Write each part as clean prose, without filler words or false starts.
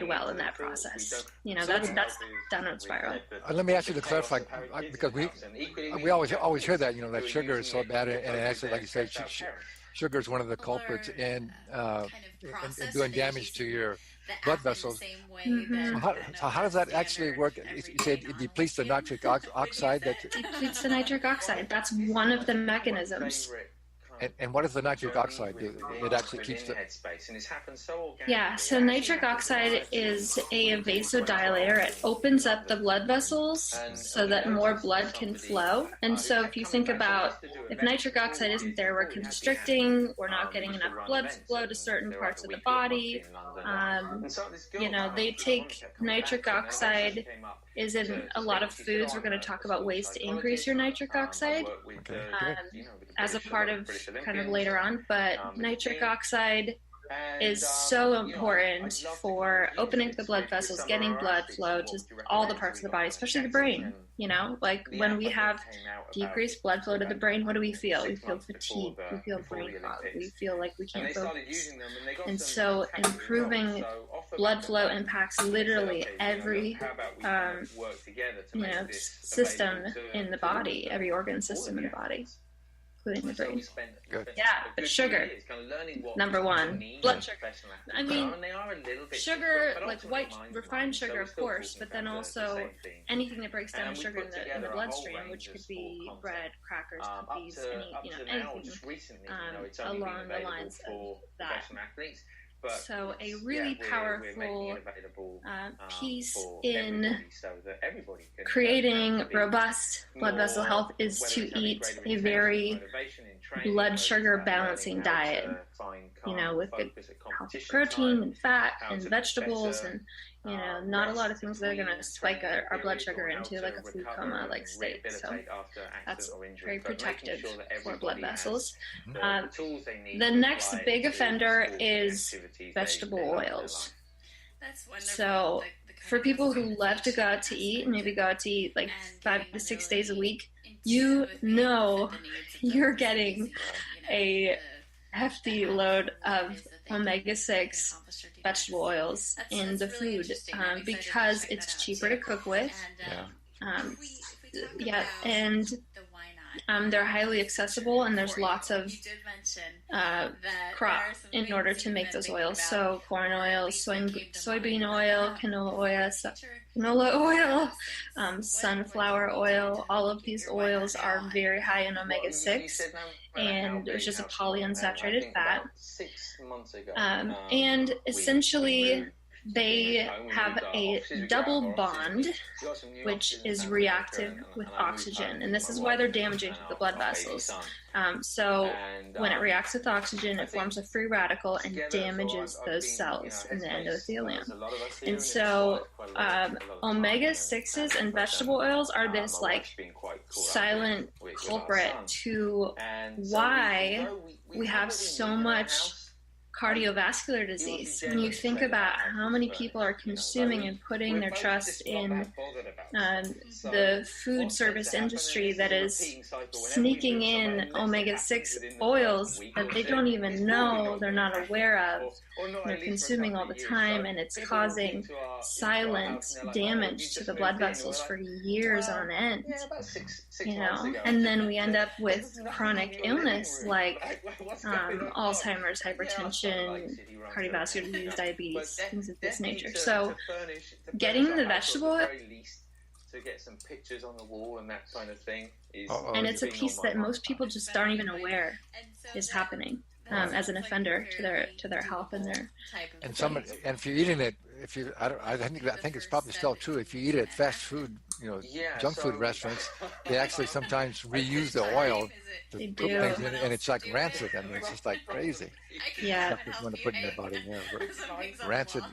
well in that process. You know, that's downward spiral. Let me ask you to clarify, because we always hear that, you know, that sugar is so bad, and actually, like you say, sugar is one of the culprits in doing damage to your blood vessels. So how does that actually work? You said it depletes the nitric oxide. It depletes the nitric oxide. That's one of the mechanisms. And what does the nitric oxide do? It actually keeps the... Yeah, so nitric oxide is a vasodilator. It opens up the blood vessels so that more blood can flow. And so if you think about, if nitric oxide isn't there, we're constricting, we're not getting enough blood flow to certain parts of the body. You know, they take nitric oxide is in a lot of foods. We're going to talk about ways to increase your nitric oxide as a part of kind of later on, but nitric oxide is so important for opening the blood vessels, getting blood flow to all the parts of the body, especially the brain. You know, like when we have decreased blood flow to the brain, what do we feel? We feel fatigue, we feel brain fog, we feel like we can't focus. And so improving blood flow impacts literally every you know, system in the body, every organ system in the body, including the brain. Good. Yeah, but sugar, number one. Blood sugar. I mean, sugar, like white refined sugar, of course, but then also anything that breaks down sugar in the bloodstream, which could be bread, crackers, cookies, anything along the lines of that. So a really powerful piece in creating robust blood vessel health is to eat a very blood sugar balancing diet, you know, with good healthy protein and fat and vegetables, and you know, not a lot of things that are going to spike our blood sugar into like a food coma like state. So that's very protective for blood vessels. The next big offender is vegetable oils. So for people who love to go out to eat, maybe go out to eat like 5 to 6 days a week, you know you're getting a hefty load of omega-6 vegetable oils in the food because it's cheaper to cook with. And they're highly accessible, and there's lots of crop in order to make those oils. So corn oil, soybean oil, canola oil, sunflower oil. All of these oils are very high in omega-6, and which is a polyunsaturated fat. And essentially, they have a double bond, which is reactive with oxygen, and this is why they're damaging to the blood vessels. So when it reacts with oxygen, it forms a free radical and damages those cells in the endothelium. And so omega-6s and vegetable oils are this like silent culprit to why we have so much cardiovascular disease. When you think about how many people are consuming and putting their trust in the food service industry that is sneaking in omega-6 oils that they don't even know, they're not aware of, they're consuming all the time, and it's causing silent damage to the blood vessels for years on end, you know, and then we end up with chronic illness like Alzheimer's, hypertension, cardiovascular disease, diabetes, things of this nature. So getting the vegetable oil, to get some pictures on the wall and that kind of thing is, and it's a piece that most people just aren't even aware is happening as an offender to their health and their. And if you're eating it, I think it's probably still true. If you eat it at fast food, you know, junk food restaurants, they actually sometimes reuse the oil to cook things in it, and it's like rancid. I mean, it's just like crazy. Yeah. Stuff want to put in their body. Yeah, rancid.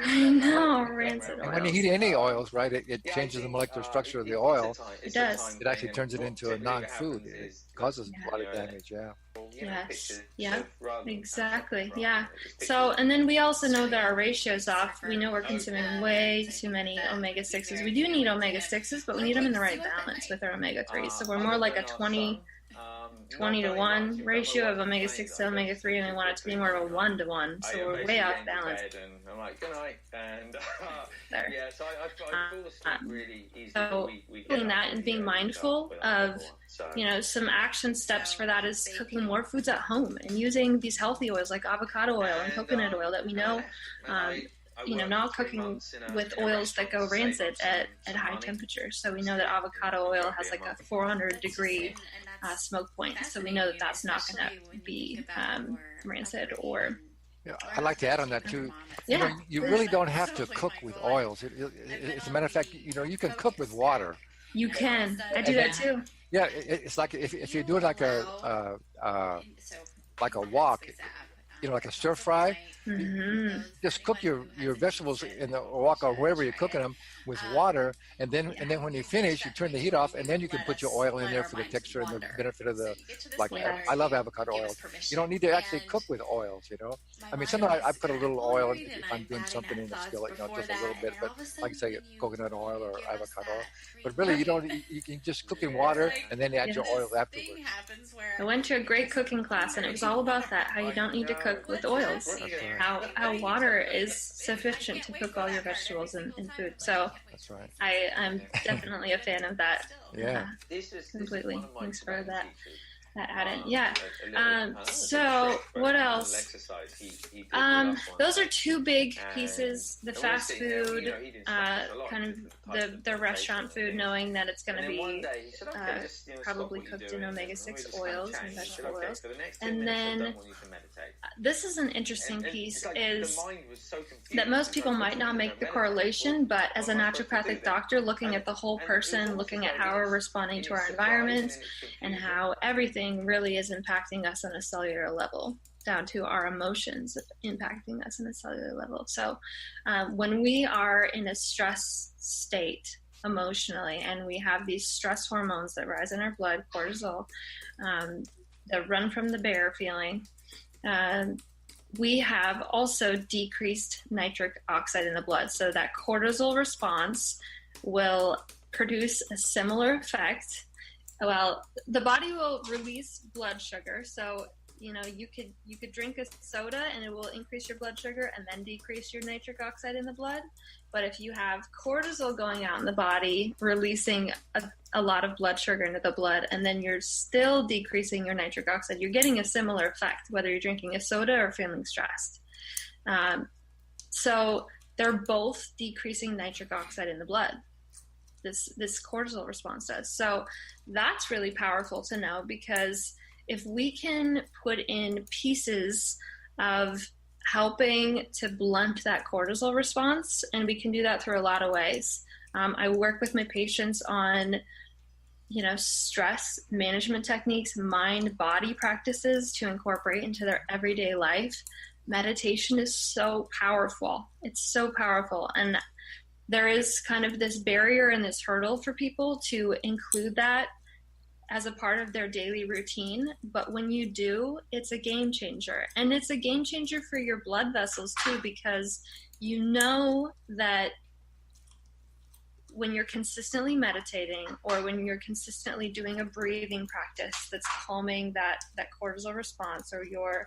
I know, rancid oil. And when you heat any oils, right, it changes the molecular structure of the oil. It does. It actually turns it into a non-food. It causes a lot of damage. Yeah. Yes. Yeah. Exactly. Yeah. So, and then we also know that our ratio's off. We know we're consuming way too many omega-6s. We do need omega-6s, but we need them in the right balance with our omega-3s. So we're more like a 20 20-to-1 ratio of omega-6 to omega-3, and we want it to be more of a 1-to-1. So we're way off balance. And I'm like, good night. And there. Yeah, so I fall asleep really easily. So doing that and being mindful of, some action steps for that is cooking more foods at home and using these healthy oils like avocado oil and coconut oil that we know, not cooking with oils that go rancid at high temperatures. So we know that avocado oil has like a 400-degree smoke point. So we know that that's not going to be rancid or... Yeah, I'd like to add on that too. Yeah. You really don't have to cook with oils. As a matter of fact, you can cook with water. You can. I do that too. Yeah, it's like if you do it like a wok, like a stir fry. Mm-hmm. Just cook your vegetables in the wok or wherever you're cooking them with water, and then when you finish, you turn the heat off, and then you can put your oil in there for the texture and the benefit of the I love avocado oil. You don't need to actually cook with oils, I mean, sometimes I put a little oil if I'm doing something in the skillet, just a little bit, but like I say, coconut oil or avocado oil. But really, you can just cook in water and then add your oil afterwards. I went to a great cooking class, and it was all about that, how you don't need to cook with oils. How water is sufficient to cook all your vegetables and food. So that's right. I'm definitely a fan of that. Yeah. Completely. Thanks for that add-in. Yeah. So what else? Those are two big pieces. The fast food, kind of the restaurant food, knowing that it's going to be probably cooked in omega-6 oils and vegetable oils. And then this is an interesting piece, is that most people might not make the correlation, but as a naturopathic doctor, looking at the whole person, looking at how we're responding to our environment and how everything really is impacting us on a cellular level, down to our emotions impacting us on a cellular level. So when we are in a stress state emotionally, and we have these stress hormones that rise in our blood, cortisol, the run from the bear feeling, we have also decreased nitric oxide in the blood. So that cortisol response will produce a similar effect. Well, the body will release blood sugar. So, you could drink a soda and it will increase your blood sugar and then decrease your nitric oxide in the blood. But if you have cortisol going out in the body, releasing a lot of blood sugar into the blood, and then you're still decreasing your nitric oxide, you're getting a similar effect, whether you're drinking a soda or feeling stressed. So they're both decreasing nitric oxide in the blood. This cortisol response does. So that's really powerful to know, because if we can put in pieces of helping to blunt that cortisol response, and we can do that through a lot of ways. I work with my patients on, stress management techniques, mind-body practices to incorporate into their everyday life. Meditation is so powerful. It's so powerful. And there is kind of this barrier and this hurdle for people to include that as a part of their daily routine. But when you do, it's a game changer. And it's a game changer for your blood vessels too, because you know that when you're consistently meditating, or when you're consistently doing a breathing practice that's calming that cortisol response, or you're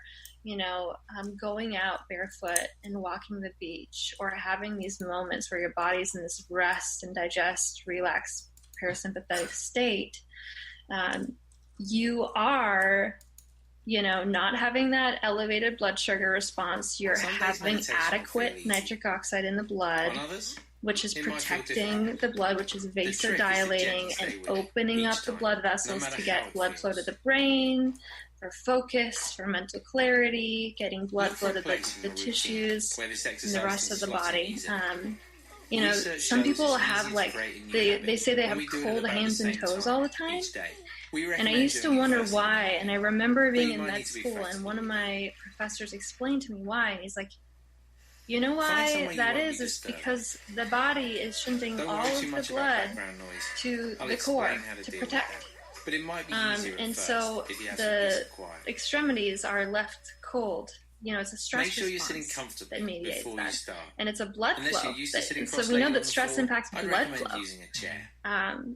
going out barefoot and walking the beach, or having these moments where your body's in this rest and digest, relax, parasympathetic state, you are, not having that elevated blood sugar response. You're having adequate nitric oxide in the blood, which is protecting the blood, which is vasodilating and opening up the blood vessels to get blood flow to the brain, for focus, for mental clarity, getting blood flow to the tissues and the rest of the body. Some people have they say they have cold hands and toes all the time. And I used to wonder why. And I remember being in med school, and one of my professors explained to me why. And he's like, you know why that is because the body is shunting all of the blood to the core to protect. But it might be easier and so the extremities are left cold it's a stress Make sure you're sitting response comfortably that mediates before that. you start. And it's a blood Unless flow. you're used to sitting So we know cross-legged that on the stress floor, impacts I'd blood recommend flow, using a chair.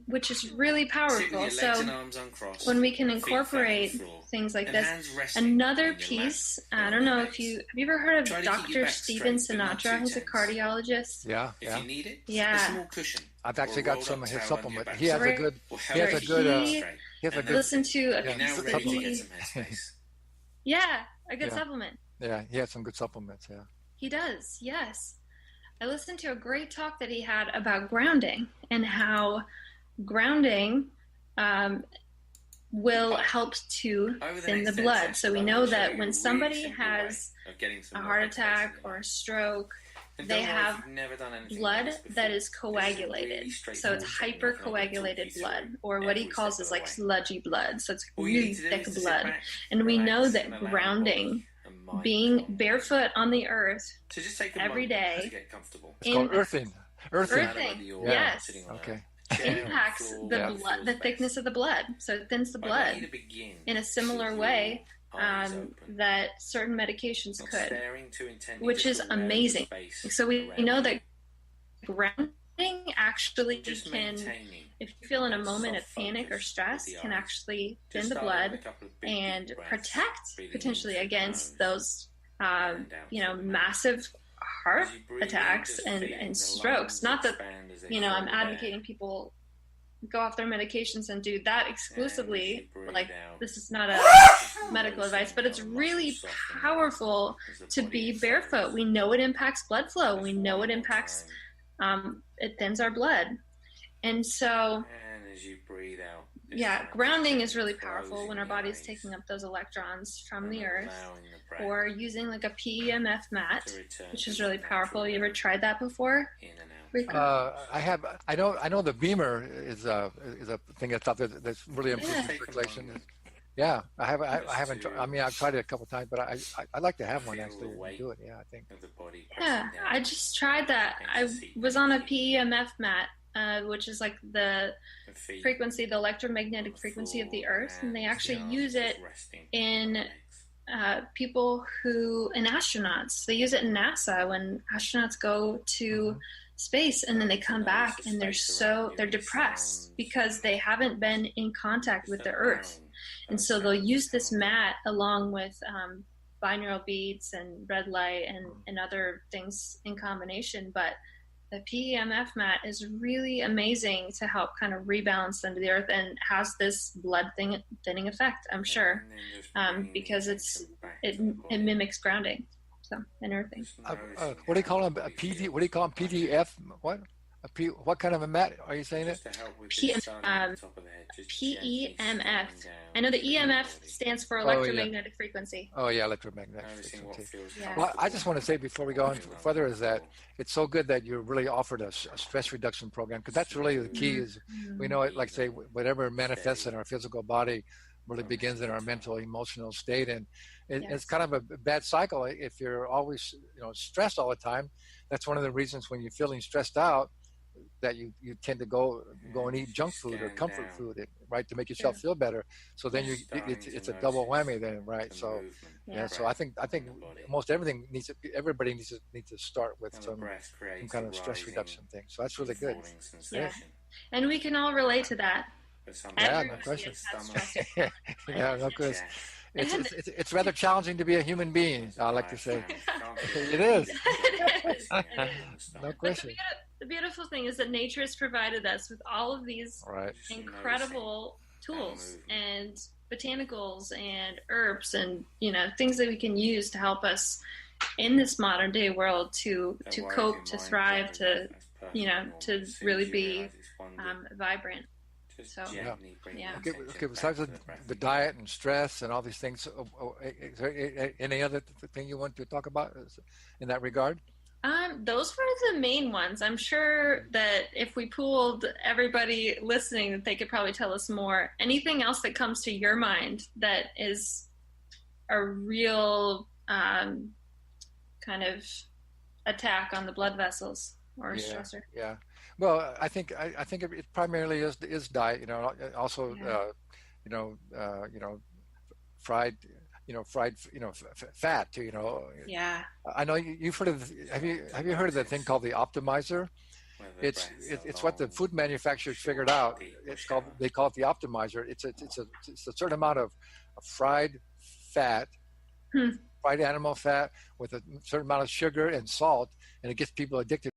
which is really Sit with powerful. your So legs and arms uncrossed, when we can feet flat on the incorporate floor, things like and this, hands resting another on your lap piece, or I on don't your know legs. if have you ever heard Try of to keep your Dr. back Steven straight, but not Sinatra, too who's a tense. cardiologist? Yeah, If yeah. you need it, Yeah. a small cushion. I've actually got some of his supplement. He has has a good. He has a good. He has a good. Listen to a You're now ready to get he, some headspace. yeah, a good supplement. Yeah, he has some good supplements. Yeah. He does, yes. I listened to a great talk that he had about grounding and how grounding will help to thin the blood. So we know that when somebody has a heart attack or a stroke, they have blood that is coagulated. So it's hypercoagulated blood, or what he calls is like sludgy blood. So it's really thick blood. And we know that grounding, being barefoot on the earth every day, it's called earthing. Earthing, yes. Okay. Impacts the blood, the thickness of the blood. So it thins the blood in a similar way that certain medications could, which is amazing. So we know that grounding actually can, if you feel in a moment of panic or stress, can actually thin the blood and protect potentially against those, massive heart attacks and strokes. Not that, I'm advocating people go off their medications and do that exclusively. Like, this is not a medical advice, but it's really powerful to be barefoot. We know it impacts blood flow. We know it impacts, it thins our blood. And so, grounding is really powerful when our body is taking up those electrons from the earth, or using like a PEMF mat, which is really powerful. You ever tried that before? I have. I know the Beamer is a thing that's out there that's really improves circulation. Yeah, I haven't. I mean, I've tried it a couple of times, but I'd like to have one actually and do it. Yeah, I think. Yeah, I just tried that. I was on a PEMF mat, which is like the frequency, the electromagnetic frequency of the earth, and they actually use it in people in astronauts. They use it in NASA when astronauts go to space and then they come back and they're depressed because they haven't been in contact with the earth. And so they'll use this mat along with binaural beats and red light and other things in combination. But the PEMF mat is really amazing to help kind of rebalance them to the earth, and has this blood thinning effect, I'm sure, because it mimics grounding, so, and earthing. What do you call them? A PD? What do you call them? PDF? What? What kind of a mat are you saying it? PEMF. I know the EMF stands for electromagnetic frequency. Oh yeah, electromagnetic frequency. Yeah. Well, I just want to say before we go on further is that it's so good that you really offered a stress reduction program, because that's really the key. Is we know it, like say, whatever manifests in our physical body really begins in our mental, emotional state, and it's kind of a bad cycle if you're always stressed all the time. That's one of the reasons when you're feeling stressed out, that you tend to go and eat junk food or comfort food, right, to make yourself feel better. So then it's a double whammy then, right? So so I think most everybody needs to start with some kind of stress reduction thing. So that's really good. Yeah, and we can all relate to that. Yeah, no question. Yeah, no question. It's rather challenging to be a human being, I like to say. It is. No question. The beautiful thing is that nature has provided us with all of these incredible tools and botanicals and herbs and things that we can use to help us in this modern day world to cope, to thrive, to really be vibrant. So Okay. Besides the diet and stress and all these things, is there any other thing you want to talk about in that regard? Those were the main ones. I'm sure that if we pooled everybody listening, that they could probably tell us more. Anything else that comes to your mind that is a real kind of attack on the blood vessels or stressor? Yeah. Well, I think it primarily is diet. Also, fried. fried, fat too, Yeah. I know you've heard of, have you heard of the thing called the optimizer? It's what the food manufacturers figured out. They call it the optimizer. It's a certain amount of fried fat, fried animal fat with a certain amount of sugar and salt, and it gets people addicted